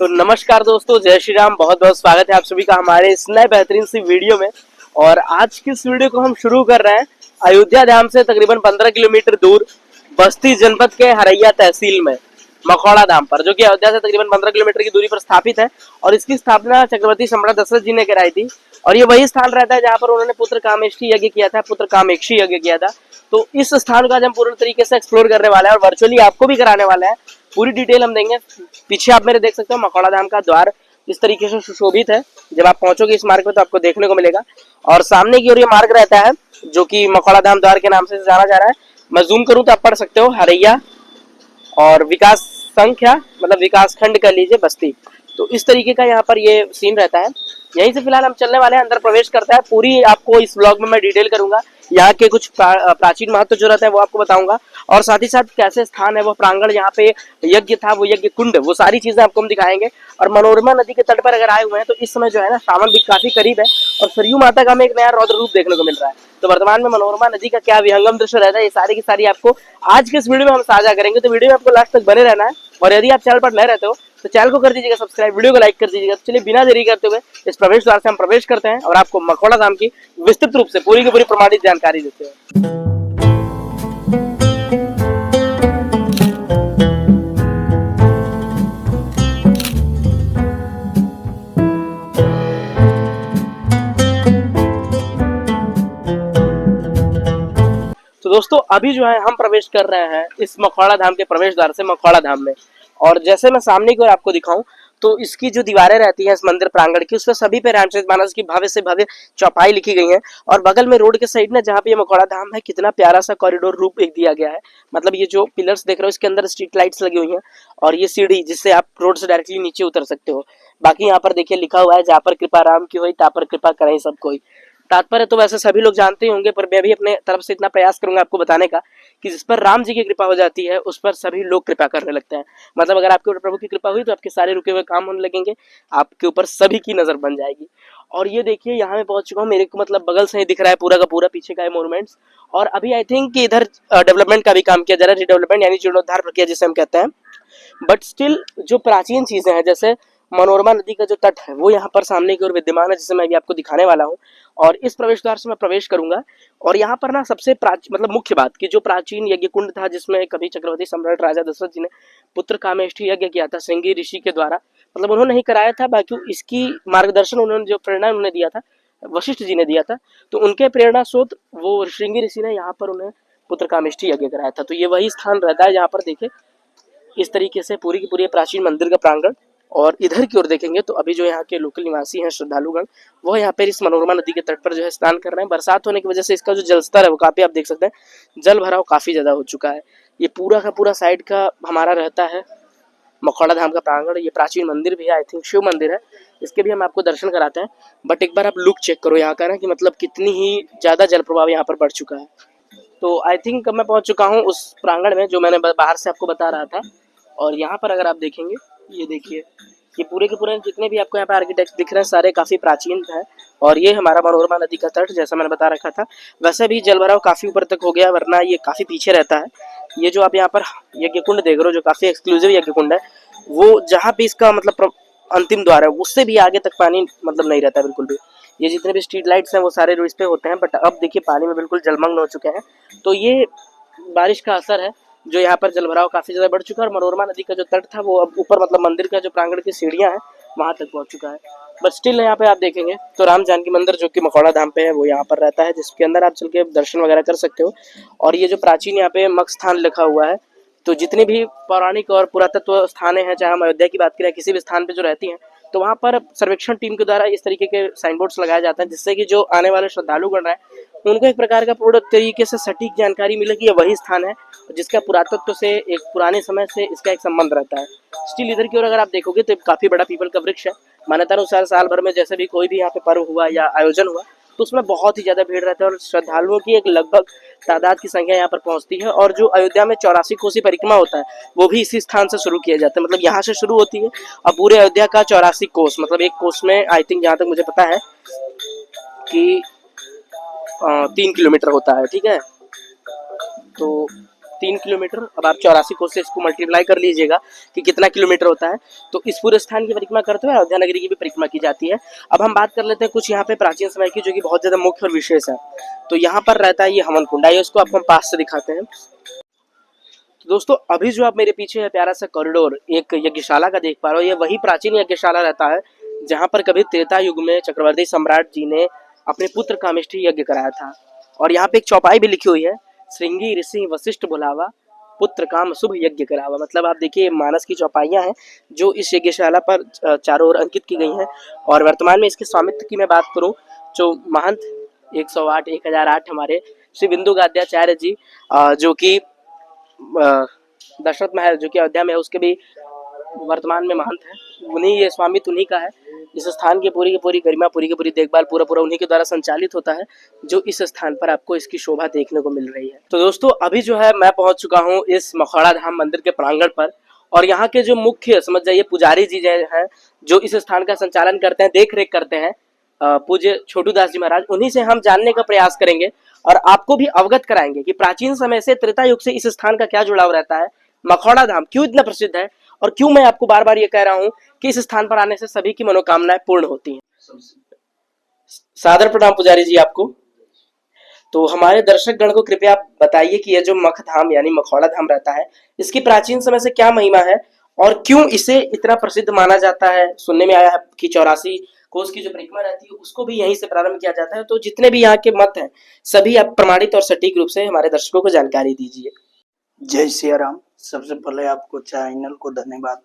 तो नमस्कार दोस्तों, जय श्री राम। बहुत बहुत स्वागत है आप सभी का हमारे इस नए बेहतरीन सी वीडियो में। और आज की इस वीडियो को हम शुरू कर रहे हैं अयोध्या धाम से तकरीबन 15 किलोमीटर दूर बस्ती जनपद के हरैया तहसील में मखौड़ा धाम पर, जो कि अयोध्या से तकरीबन 15 किलोमीटर की दूरी पर स्थापित है। और इसकी स्थापना चक्रवर्ती सम्राट दशरथ जी ने कराई थी। और ये वही स्थान रहता है जहाँ पर उन्होंने पुत्र कामेष्टि यज्ञ किया था, पुत्र कामेक्षी यज्ञ किया था। तो इस स्थान का आज हम पूर्ण तरीके से एक्सप्लोर करने वाले हैं और वर्चुअली आपको भी कराने वाले हैं। पूरी डिटेल हम देंगे। पीछे आप मेरे देख सकते हो मखौड़ा धाम का द्वार इस तरीके से सुशोभित है। जब आप पहुंचोगे इस मार्ग में तो आपको देखने को मिलेगा। और सामने की ओर ये मार्ग रहता है जो कि मखौड़ा धाम द्वार के नाम से जाना जा रहा है। मैं जूम करूं तो आप पढ़ सकते हो हरैया और विकास संख्या मतलब विकास खंड कर लीजिए बस्ती। तो इस तरीके का यहाँ पर ये सीन रहता है। यहीं से फिलहाल हम चलने वाले हैं, अंदर प्रवेश करता है। पूरी आपको इस ब्लॉग में मैं डिटेल करूंगा। यहाँ के कुछ प्राचीन महत्व जो रहता है वो आपको बताऊंगा। और साथ ही साथ कैसे स्थान है, वो प्रांगण जहाँ पे यज्ञ था, वो यज्ञ कुंड, वो सारी चीजें आपको हम दिखाएंगे। और मनोरमा नदी के तट पर अगर आए हुए हैं तो इस समय जो है ना सावन भी काफी करीब है और सरयू माता का हमें एक नया रौद्र रूप देखने को मिल रहा है। तो वर्तमान में मनोरमा नदी का क्या विहंगम दृश्य रहता है, ये सारी की सारी आपको आज के इस वीडियो में हम साझा करेंगे। तो वीडियो में आपको लास्ट तक बने रहना है। और यदि आप चैनल पर नए रहते हो तो चैनल को कर दीजिएगा सब्सक्राइब, वीडियो को लाइक कर दीजिएगा। चलिए बिना देरी करते हुए इस प्रवेश द्वार से हम प्रवेश करते हैं और आपको मखौड़ा धाम की विस्तृत रूप से पूरी की पूरी प्रमाणित जानकारी देते हैं। तो दोस्तों अभी जो है हम प्रवेश कर रहे हैं इस मखौड़ा धाम के प्रवेश द्वार से मखौड़ा धाम में। और जैसे मैं सामने की ओर आपको दिखाऊं तो इसकी जो दीवारें रहती हैं इस मंदिर प्रांगण की, उस पर सभी पे रामचरितमानस की भव्य से भव्य चौपाई लिखी गई है। और बगल में रोड के साइड में जहाँ पे ये मखौड़ा धाम है, कितना प्यारा सा कॉरिडोर रूप एक दिया गया है। मतलब ये जो पिलर्स देख रहे हो इसके अंदर स्ट्रीट लाइट्स लगी हुई हैं और ये सीढ़ी जिससे आप रोड से डायरेक्टली नीचे उतर सकते हो। बाकी यहाँ पर देखिए लिखा हुआ है, जहाँ पर कृपा राम की हुई ता पर कृपा करें सब कोई। तात्पर्य तो वैसे सभी लोग जानते ही होंगे, पर मैं भी अपने तरफ से इतना प्रयास करूंगा आपको बताने का कि जिस पर राम जी की कृपा हो जाती है उस पर सभी लोग कृपा करने लगते हैं। मतलब अगर आपके ऊपर प्रभु की कृपा हुई तो आपके सारे रुके हुए काम होने लगेंगे, आपके ऊपर सभी की नजर बन जाएगी। और ये देखिए यहाँ मैं पहुंच चुका हूँ, मेरे को मतलब बगल से ही दिख रहा है पूरा का पूरा पीछे का मोन्यूमेंट्स। और अभी आई थिंक कि इधर डेवलपमेंट का भी काम किया जा रहा है, रिडेवलपमेंट यानी जीर्णोद्धार प्रक्रिया जिसे हम कहते हैं। बट स्टिल जो प्राचीन चीजें हैं, जैसे मनोरमा नदी का जो तट है वो यहाँ पर सामने की ओर विद्यमान है, जिसे मैं अभी आपको दिखाने वाला हूँ। और इस प्रवेश द्वार से मैं प्रवेश करूंगा। और यहाँ पर ना सबसे मतलब मुख्य बात कि जो प्राचीन यज्ञ कुंड था जिसमें कभी चक्रवर्ती सम्राट राजा दशरथ जी ने पुत्र कामेष्टि यज्ञ किया था श्रृंगी ऋषि के द्वारा। मतलब उन्होंने ही कराया था, बाकी इसकी मार्गदर्शन उन्होंने जो प्रेरणा उन्होंने दिया था वशिष्ठ जी ने दिया था। तो उनके प्रेरणा स्रोत वो श्रृंगी ऋषि ने यहाँ पर उन्हें पुत्र कामेष्टि यज्ञ कराया था। तो ये वही स्थान रहता है जहाँ पर देखिए इस तरीके से पूरी की पूरी प्राचीन मंदिर का प्रांगण। और इधर की ओर देखेंगे तो अभी जो यहाँ के लोकल निवासी हैं श्रद्धालुगण, वो यहाँ पर इस मनोरमा नदी के तट पर जो है स्नान कर रहे हैं। बरसात होने की वजह से इसका जो जल स्तर है वो काफी, आप देख सकते हैं जल भराव काफी ज्यादा हो चुका है। ये पूरा का पूरा साइड का हमारा रहता है मखौड़ा धाम का प्रांगण। ये प्राचीन मंदिर भी है, आई थिंक शिव मंदिर है। इसके भी हम आपको दर्शन कराते हैं। बट एक बार आप लुक चेक करो यहाँ का ना, कि मतलब कितनी ही ज्यादा जल प्रभाव यहाँ पर बढ़ चुका है। तो आई थिंक मैं पहुंच चुका हूँ उस प्रांगण में जो मैंने बाहर से आपको बता रहा था। और यहाँ पर अगर आप देखेंगे, ये देखिए ये पूरे के पूरे जितने भी आपको यहाँ पे आर्किटेक्ट दिख रहे हैं सारे काफी प्राचीन हैं। और ये हमारा मनोरमा नदी का तट, जैसा मैंने बता रखा था। वैसे भी जल भराव काफी ऊपर तक हो गया, वरना ये काफी पीछे रहता है। ये जो आप यहाँ पर यज्ञ कुंड देख रहे हो जो काफी एक्सक्लूसिव यज्ञ कुंड है, वो जहाँ पे इसका मतलब अंतिम द्वार है उससे भी आगे तक पानी मतलब नहीं रहता बिल्कुल भी। ये जितने भी स्ट्रीट लाइट्स हैं वो सारे इस पे होते हैं, बट अब देखिए पानी में बिल्कुल जलमग्न हो चुके हैं। तो ये बारिश का असर है जो यहाँ पर जलभराव काफी ज्यादा बढ़ चुका है। और मनोरमा नदी का जो तट था वो अब ऊपर मतलब मंदिर का जो प्रांगण की सीढ़ियां हैं वहां तक पहुंच चुका है। बट स्टिल यहाँ पे आप देखेंगे तो राम जानकी मंदिर जो कि मखौड़ा धाम पे है वो यहाँ पर रहता है, जिसके अंदर आप चल के दर्शन वगैरह कर सकते हो। और ये जो प्राचीन यहाँ पे मख स्थान लिखा हुआ है, तो जितनी भी पौराणिक और पुरातत्व स्थान हैं, चाहे हम अयोध्या की बात करें किसी भी स्थान पे जो रहती हैं, तो वहाँ पर सर्वेक्षण टीम के द्वारा इस तरीके के साइन बोर्ड्स लगाए जाते हैं, जिससे कि जो आने वाले श्रद्धालुगण हैं उनको एक प्रकार का पूर्ण तरीके से सटीक जानकारी मिले कि ये वही स्थान है जिसका पुरातत्व से एक पुराने समय से इसका एक संबंध रहता है। स्टिल इधर की ओर अगर आप देखोगे तो काफी बड़ा पीपल का वृक्ष है। मान्यता अनुसार साल भर में जैसे भी कोई भी यहाँ पे पर्व हुआ या आयोजन हुआ तो उसमें बहुत ही ज्यादा भीड़ रहता है और श्रद्धालुओं की एक लगभग तादाद की संख्या यहाँ पर पहुंचती है। और जो अयोध्या में 84 कोसी परिक्रमा होता है वो भी इसी स्थान से शुरू किया जाता है। मतलब यहाँ से शुरू होती है और पूरे अयोध्या का 84 कोस, मतलब एक कोस में आई थिंक जहाँ तक मुझे पता है कि 3 किलोमीटर होता है, ठीक है। तो 3 किलोमीटर। अब आप 84 कोस से इसको मल्टीप्लाई कर लीजिएगा कि कितना किलोमीटर होता है। तो इस पूरे स्थान की परिक्रमा करते हुए अयोध्या नगरी की भी परिक्रमा की जाती है। अब हम बात कर लेते हैं कुछ यहाँ पे प्राचीन समय की, जो कि बहुत ज्यादा मुख्य और विशेष है। तो यहाँ पर रहता है ये हवन कुंड, आइए उसको आपको हम पास से दिखाते हैं। तो दोस्तों अभी जो आप मेरे पीछे है प्यारा सा कॉरिडोर एक यज्ञशाला का देख पा रहे हो, ये वही प्राचीन यज्ञशाला रहता है जहाँ पर कभी त्रेता युग में चक्रवर्ती सम्राट जी ने अपने पुत्र कामेष्ठी यज्ञ कराया था। और यहाँ पे एक चौपाई भी लिखी हुई है, श्रृंगी ऋषि वशिष्ठ बुलावा, पुत्र काम शुभ यज्ञ करावा। मतलब आप देखिए मानस की चौपाइयाँ हैं जो इस यज्ञशाला पर चारों ओर अंकित की गई हैं। और वर्तमान में इसके स्वामित्व की मैं बात करूँ, जो महंत 108 1008 हमारे श्री बिंदु गाद्याचार्य जी, जो कि दशरथ महल जो कि अयोध्या में है उसके भी वर्तमान में महंत है, उन्हीं ये स्वामित्व उन्हीं का है। इस स्थान की पूरी गरिमा, पूरी की पूरी देखभाल पूरा उन्हीं के द्वारा संचालित होता है, जो इस स्थान पर आपको इसकी शोभा देखने को मिल रही है। तो दोस्तों अभी जो है मैं पहुंच चुका हूं इस मखौड़ा धाम मंदिर के प्रांगण पर, और यहाँ के जो मुख्य समझ जाइए पुजारी जी हैं जो इस स्थान का संचालन करते हैं, देख रेख करते हैं, पूज्य छोटू दास जी महाराज, उन्हीं से हम जानने का प्रयास करेंगे और आपको भी अवगत कराएंगे कि प्राचीन समय से त्रेता युग से इस स्थान का क्या जुड़ाव रहता है, मखौड़ा धाम क्यों इतना प्रसिद्ध है, और क्यों मैं आपको बार बार ये कह रहा हूं कि इस स्थान पर आने से सभी की मनोकामनाएं पूर्ण होती हैं। सादर प्रणाम पुजारी जी आपको। तो हमारे दर्शक गण को कृपया बताइए कि यह जो मख धाम यानी मखौड़ा धाम रहता है, इसकी प्राचीन समय से क्या महिमा है और क्यों इसे इतना प्रसिद्ध माना जाता है। सुनने में आया है कि 84 कोस की जो परिक्रमा रहती है उसको भी यहीं से प्रारंभ किया जाता है। तो जितने भी यहाँ के मत हैं सभी आप प्रमाणित और सटीक रूप से हमारे दर्शकों को जानकारी दीजिए। जय सिया राम। सबसे पहले आपको चैनल को धन्यवाद।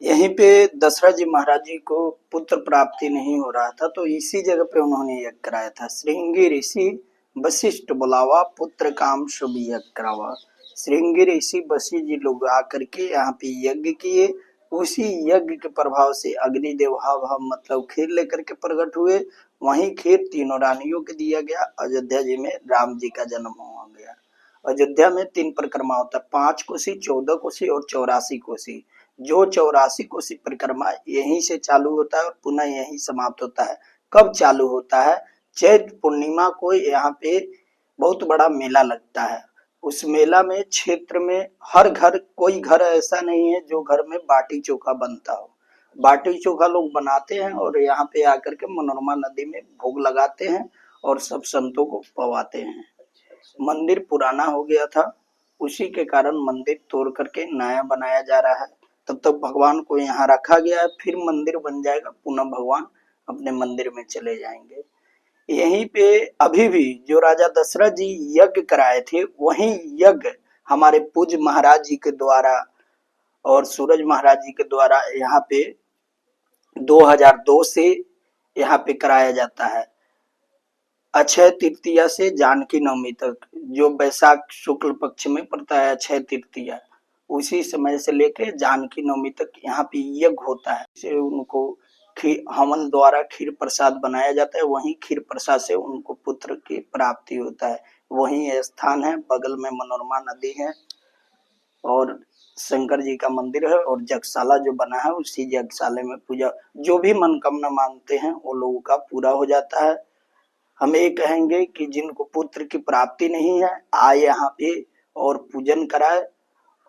यहीं पे दशरथ जी महाराज जी को पुत्र प्राप्ति नहीं हो रहा था, तो इसी जगह पे उन्होंने यज्ञ कराया था। श्रृंगी ऋषि वशिष्ठ बुलावा, पुत्र काम शुभ यज्ञ करावा। श्रृंगी ऋषि वशिष्ठ जी लोग आकर के यहाँ पे यज्ञ किए। उसी यज्ञ के प्रभाव से अग्निदेव हव मतलब खीर लेकर के प्रकट हुए। वहीं खीर तीनों रानियों को दिया गया। अयोध्या जी में राम जी का जन्म हो गया। अयोध्या में 3 परिक्रमा होता है, 5 कोसी, 14 कोसी और 84 कोसी। जो 84 कोसी परिक्रमा यहीं से चालू होता है और पुनः यहीं समाप्त होता है। कब चालू होता है? चैत्र पूर्णिमा को यहाँ पे बहुत बड़ा मेला लगता है। उस मेला में क्षेत्र में हर घर, कोई घर ऐसा नहीं है जो घर में बाटी चोखा बनता हो। बाटी चोखा लोग बनाते हैं और यहाँ पे आकर के मनोरमा नदी में भोग लगाते हैं और सब संतों को पवाते हैं। मंदिर पुराना हो गया था, उसी के कारण मंदिर तोड़ करके नया बनाया जा रहा है। तब तक भगवान को यहाँ रखा गया है, फिर मंदिर बन जाएगा, पुनः भगवान अपने मंदिर में चले जाएंगे। यहीं पे अभी भी जो राजा दशरथ जी यज्ञ कराए थे, वही यज्ञ हमारे पूज्य महाराज जी के द्वारा और सूरज महाराज जी के द्वारा यहाँ पे 2002 से यहाँ पे कराया जाता है। अक्षय तृतीया से जानकी नवमी तक, जो बैसाख शुक्ल पक्ष में पड़ता है अक्षय तृतीया, उसी समय से लेकर जानकी नवमी तक यहाँ पे यज्ञ होता है। से उनको हवन द्वारा खीर प्रसाद बनाया जाता है। वहीं खीर प्रसाद से उनको पुत्र की प्राप्ति होता है। वहीं स्थान है, बगल में मनोरमा नदी है और शंकर जी का मंदिर है और यज्ञशाला जो बना है, उसी यज्ञशाला में पूजा, जो भी मनोकामना मांगते हैं वो लोगों का पूरा हो जाता है। हम ये कहेंगे कि जिनको पुत्र की प्राप्ति नहीं है, आए यहाँ पे और पूजन कराए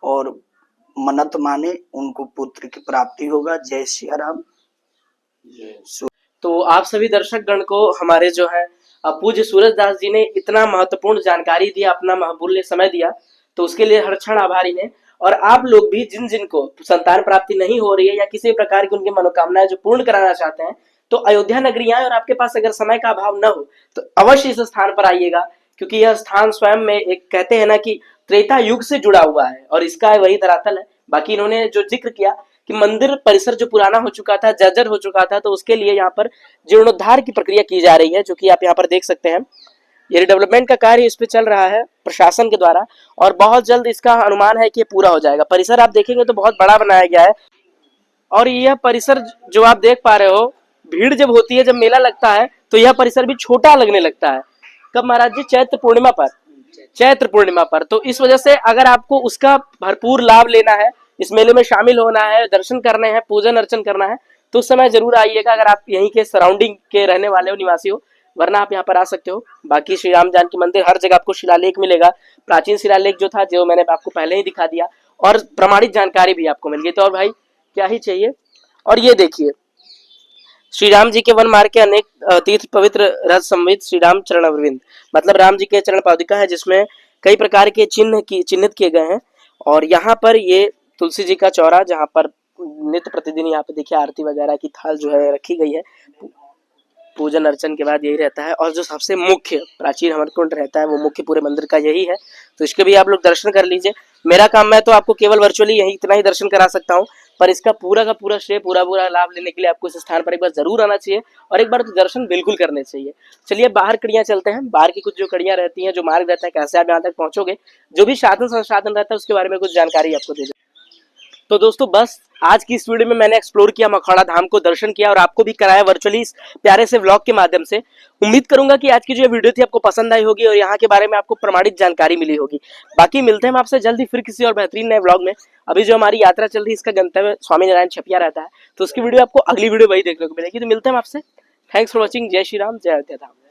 और मन्नत माने, उनको पुत्र की प्राप्ति होगा। जय सिया राम। तो आप सभी दर्शक गण को हमारे जो है पूज्य सूरज दास जी ने इतना महत्वपूर्ण जानकारी दिया, अपना बहुमूल्य समय दिया, तो उसके लिए हर क्षण आभारी हैं। और आप लोग भी जिन को संतान प्राप्ति नहीं हो रही है या किसी प्रकार की उनकी मनोकामनाएं जो पूर्ण कराना चाहते हैं, तो अयोध्या नगरी आए और आपके पास अगर समय का अभाव न हो तो अवश्य इस स्थान पर आइएगा, क्योंकि यह स्थान स्वयं में एक कहते हैं ना कि त्रेता युग से जुड़ा हुआ है और इसका वही धरातल है। बाकी इन्होंने जो जिक्र किया कि मंदिर परिसर जो पुराना हो चुका था, जर्जर हो चुका था, तो उसके लिए यहाँ पर जीर्णोद्धार की प्रक्रिया की जा रही है, जो कि आप यहाँ पर देख सकते हैं। ये डेवलपमेंट का कार्य इस पे चल रहा है प्रशासन के द्वारा और बहुत जल्द इसका अनुमान है कि ये पूरा हो जाएगा। परिसर आप देखेंगे तो बहुत बड़ा बनाया गया है और यह परिसर जो आप देख पा रहे हो, भीड़ जब होती है, जब मेला लगता है, तो यह परिसर भी छोटा लगने लगता है। कब महाराज जी? चैत्र पूर्णिमा पर। चैत्र पूर्णिमा पर। तो इस वजह से अगर आपको उसका भरपूर लाभ लेना है, इस मेले में शामिल होना है, दर्शन करने हैं, पूजन अर्चन करना है, तो उस समय जरूर आइएगा। अगर आप यहीं के सराउंडिंग के रहने वाले हो, निवासी हो, वरना आप यहाँ पर आ सकते हो। बाकी श्री राम जानकी मंदिर हर जगह आपको शिलालेख मिलेगा, प्राचीन शिलालेख जो था जो मैंने आपको पहले ही दिखा दिया, और प्रमाणित जानकारी भी आपको मिल गई। तो और भाई क्या ही चाहिए। और ये देखिए श्री राम जी के वन मार्ग के अनेक तीर्थ पवित्र रस संवित श्री राम चरण अरविंद, मतलब राम जी के चरण पादुका है जिसमें कई प्रकार के चिन्ह की चिन्हित किए गए हैं। और यहाँ पर ये तुलसी जी का चौरा जहाँ पर नित्य प्रतिदिन यहाँ पे देखिए आरती वगैरह की थाल जो है रखी गई है, पूजन अर्चन के बाद यही रहता है। और जो सबसे मुख्य प्राचीन अमरकुंड रहता है वो मुख्य पूरे मंदिर का यही है, तो इसके भी आप लोग दर्शन कर लीजिए। मेरा काम मैं तो आपको केवल वर्चुअली यही इतना ही दर्शन करा सकता हूँ, पर इसका पूरा का पूरा श्रेय पूरा लाभ लेने के लिए आपको इस स्थान पर एक बार जरूर आना चाहिए और एक बार तो दर्शन बिल्कुल करने चाहिए। चलिए बाहर कड़ियाँ चलते हैं, बाहर की कुछ जो कड़ियाँ रहती हैं, जो मार्ग रहता है, कैसे आप यहाँ तक पहुंचोगे, जो भी साधन संसाधन रहता है उसके बारे में कुछ जानकारी आपको दे। तो दोस्तों बस आज की इस वीडियो में मैंने एक्सप्लोर किया मखौड़ा धाम को, दर्शन किया और आपको भी कराया वर्चुअली इस प्यारे से व्लॉग के माध्यम से। उम्मीद करूंगा कि आज की जो वीडियो थी आपको पसंद आई होगी और यहाँ के बारे में आपको प्रमाणित जानकारी मिली होगी। बाकी मिलते हैं हम आपसे जल्दी फिर किसी और बेहतरीन नए व्लॉग में। अभी जो हमारी यात्रा चल रही है इसका गंतव्य स्वामी नारायण छपिया रहता है, तो उसकी वीडियो आपको अगली वीडियो वही देखने को मिलेगी। तो मिलते हैं आपसे। Thanks for watching. जय श्री राम, जय अयोध्या धाम।